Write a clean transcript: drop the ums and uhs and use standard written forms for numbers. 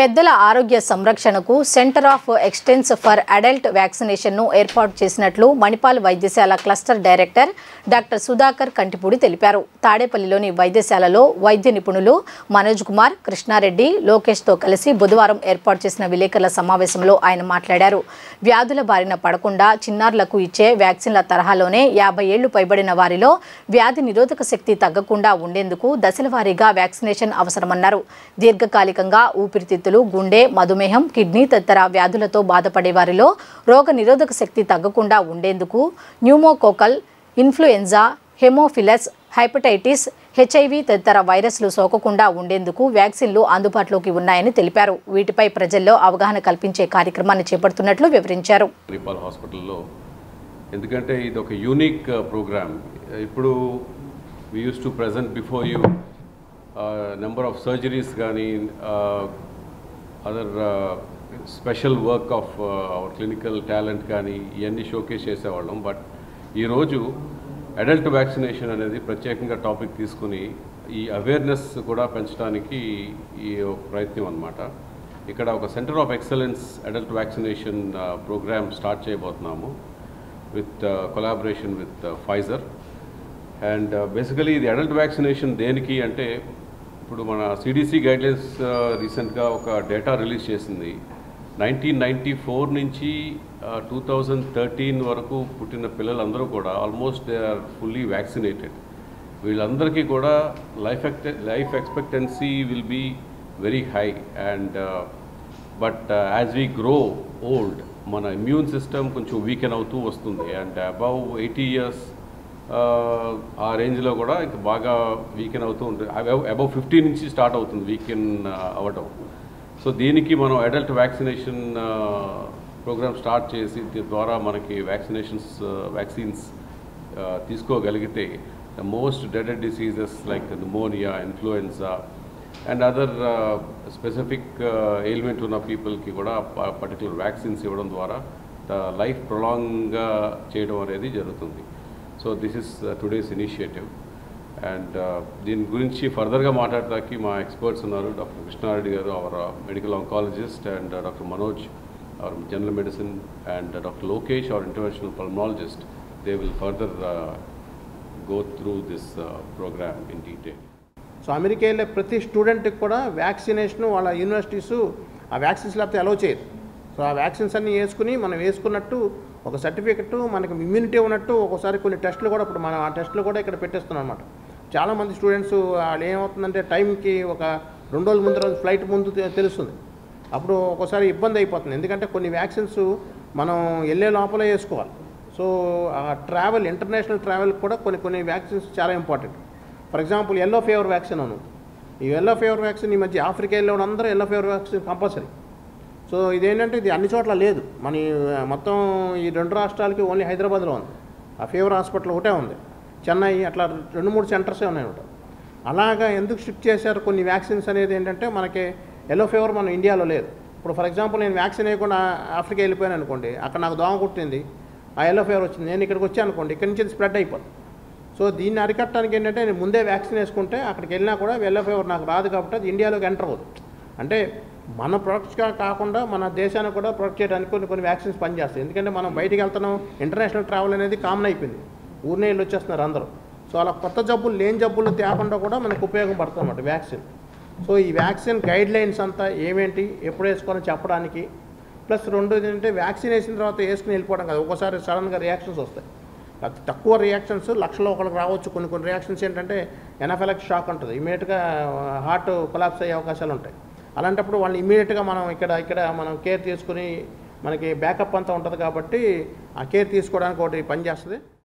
పెద్దల ఆరోగ్య సంరక్షణకు centre of excellence for adult vaccination ను ఏర్పాటు చేసినట్లు మణిపాల్ వైద్యశాల cluster director doctor Sudhakar Kantipudi తెలిపారు. తాడేపల్లిలోని వైద్యశాలలో వైద్య నిపుణులు మనోజ్ కుమార్, కృష్ణారెడ్డి, లోకేష్ తో కలిసి బుధవారం ఏర్పాటు చేసిన విలేకరుల సమావేశంలో ఆయన మాట్లాడారు. వ్యాధుల బారిన పడకుండా చిన్నారులకు ఇచ్చే వ్యాక్సిన్ల తరహాలోనే 50 ఏళ్లు పైబడిన వారిలో వ్యాధి నిరోధక శక్తి తగ్గకుండా ఉండేందుకు దశలవారీగా వ్యాక్సినేషన్ అవసరమన్నారు. దీర్ఘకాలికంగా ఊపిరితిత్తులు, గుండె, మధుమేహం, కిడ్నీ తదితర వ్యాధులతో బాధపడే వారిలో రోగ నిరోధక శక్తి తగ్గకుండా ఉండేందుకు న్యూమోకోకల్ ఇన్ఫ్లుయెంజా, హెమోఫిలస్, హెపటైటిస్, HIV తదితర వైరస్లు సోకకుండా ఉండేందుకు వ్యాక్సిన్లు అందుబాటులోకి ఉన్నాయని తెలిపారు. వీటిపై ప్రజల్లో అవగాహన కల్పించే కార్యక్రమాన్ని చేపడుతున్నట్లు వివరించారు. ఎందుకంటే ఇది ఒక యూనిక్ ప్రోగ్రామ్. ఇప్పుడు we used to present before you number of surgeries gaani other special work of our clinical talent gaani iyanni showcase chesevallam, but ee roju adult vaccination anedi pratyekanga topic teeskuni ee awareness kuda penchadaniki ee prayatnam annamata. ikkada oka center of excellence adult vaccination program start cheyabothunnamu with collaboration with Pfizer. And basically the adult vaccination దేనికి అంటే ఇప్పుడు మన CDC guidelines రీసెంట్గా ఒక data release చేసింది. 1994 నుంచి 2013 వరకు పుట్టిన పిల్లలందరూ కూడా almost they are fully vaccinated. వీళ్ళందరికీ కూడా life expectancy will be very high. And but as we grow old మన ఇమ్యూన్ సిస్టమ్ కొంచెం వీకెన్ అవుతూ వస్తుంది. అండ్ అబౌవ్ 80 years ఆ రేంజ్లో కూడా ఇంకా బాగా వీకెన్ అవుతూ ఉంటుంది. అబౌవ్ 50 నుంచి స్టార్ట్ అవుతుంది వీకెన్ అవ్వటం. సో దీనికి మనం అడల్ట్ వ్యాక్సినేషన్ ప్రోగ్రామ్ స్టార్ట్ చేసి ద్వారా మనకి వ్యాక్సిన్స్ తీసుకోగలిగితే ద మోస్ట్ డెడెడ్ diseases like pneumonia, influenza and other specific ailment ఉన్న పీపుల్కి కూడా పర్టికులర్ వ్యాక్సిన్స్ ఇవ్వడం ద్వారా లైఫ్ ప్రొలాంగ్గా చేయడం అనేది జరుగుతుంది. So this is today's initiative, and దీని గురించి ఫర్దర్గా మాట్లాడడానికి మా ఎక్స్పర్ట్స్ ఉన్నారు. డాక్టర్ కృష్ణారెడ్డి గారు, our medical oncologist, and doctor Manoj, our general medicine, and doctor Lokesh, our interventional pulmonologist. They will further go through this program in detail. So America వెళ్ళే ప్రతి స్టూడెంట్కి కూడా వ్యాక్సినేషన్ వాళ్ళ యూనివర్సిటీస్ ఆ వ్యాక్సిన్స్ లేకపోతే అలో చేయరు. సో ఆ వ్యాక్సిన్స్ అన్నీ వేసుకుని మనం వేసుకున్నట్టు ఒక సర్టిఫికెట్ మనకి ఇమ్యూనిటీ ఉన్నట్టు ఒకసారి కొన్ని టెస్టులు కూడా ఇప్పుడు మనం ఆ టెస్టులు కూడా ఇక్కడ పెట్టేస్తున్నాం అనమాట. చాలామంది స్టూడెంట్స్ వాళ్ళు ఏమవుతుందంటే టైంకి ఒక 2 రోజుల ముందు ఫ్లైట్ ముందు తెలుస్తుంది. అప్పుడు ఒకసారి ఇబ్బంది అయిపోతుంది. ఎందుకంటే కొన్ని వ్యాక్సిన్స్ మనం వెళ్ళే లోపలే వేసుకోవాలి. సో ఆ ట్రావెల్, ఇంటర్నేషనల్ ట్రావెల్ కూడా కొన్ని వ్యాక్సిన్స్ చాలా important. For example yellow fever vaccine అను. ఈ ఎల్లో ఫీవర్ వ్యాక్సిన్ ఈ మధ్య ఆఫ్రికా వెళ్ళే అందరూ yellow fever vaccine compulsory. So ఇదేంటంటే ఇది అన్ని చోట్ల లేదు. మన మొత్తం ఈ 2 రాష్ట్రాలకి ఓన్లీ హైదరాబాద్లో ఉంది. ఆ ఫీవర్ హాస్పిటల్ ఒకటే ఉంది. చెన్నై అట్లా 2-3 సెంటర్సే ఉన్నాయన్నమాట. అలాగా ఎందుకు షిఫ్ట్ చేశారు కొన్ని వ్యాక్సిన్స్ అనేది ఏంటంటే మనకి ఎల్లో ఫీవర్ మన ఇండియాలో లేదు. ఇప్పుడు ఫర్ ఎగ్జాంపుల్ నేను వ్యాక్సిన్ వేయకుండా ఆఫ్రికా వెళ్ళిపోయాను అనుకోండి, అక్కడ నాకు దోమ కుట్టింది, ఆ ఎల్లో ఫీవర్ వచ్చింది, నేను ఇక్కడికి వచ్చాను అనుకోండి, ఇక్కడి నుంచి స్ప్రెడ్ అయిపోతుంది. సో దీన్ని అరికట్టడానికి ఏంటంటే నేను ముందే వ్యాక్సిన్ వేసుకుంటే అక్కడికి వెళ్ళినా కూడా ఎల్లో ఫీవర్ నాకు రాదు కాబట్టి అది ఇండియాలోకి ఎంటర్ అవుతుంది. అంటే మన ప్రొడక్ట్స్గా కాకుండా మన దేశాన్ని కూడా ప్రొటెక్ట్ చేయడానికి కొన్ని వ్యాక్సిన్స్ పనిచేస్తాయి. ఎందుకంటే మనం బయటికి వెళ్తున్నాం, ఇంటర్నేషనల్ ట్రావెల్ అనేది కామన్ అయిపోయింది, ఊరినే వెళ్ళి వచ్చేస్తున్నారు అందరూ. సో అలా కొత్త జబ్బులు, లేని జబ్బులు తేకుండా కూడా మనకు ఉపయోగపడుతుంది అన్నమాట వ్యాక్సిన్. సో ఈ వ్యాక్సిన్ గైడ్ లైన్స్ అంతా ఏమేంటి, ఎప్పుడు వేసుకోవాలని చెప్పడానికి, ప్లస్ రెండోది ఏంటంటే వ్యాక్సిన్ వేసిన తర్వాత వేసుకుని వెళ్ళిపోవడం కాదు. ఒక్కోసారి సడన్గా రియాక్షన్స్ వస్తాయి. తక్కువ రియాక్షన్స్, లక్షలో ఒకరికి రావచ్చు. కొన్ని రియాక్షన్స్ ఏంటంటే ఎనాఫిలాక్సిస్ షాక్ ఉంటుంది, ఇమీడియట్గా హార్ట్ కొలాప్స్ అయ్యే అవకాశాలు ఉంటాయి. అలాంటప్పుడు వాళ్ళని ఇమీడియట్గా మనం ఇక్కడ మనం కేర్ తీసుకుని మనకి బ్యాకప్ అంతా ఉంటుంది కాబట్టి ఆ కేర్ తీసుకోవడానికి ఒకటి పనిచేస్తుంది.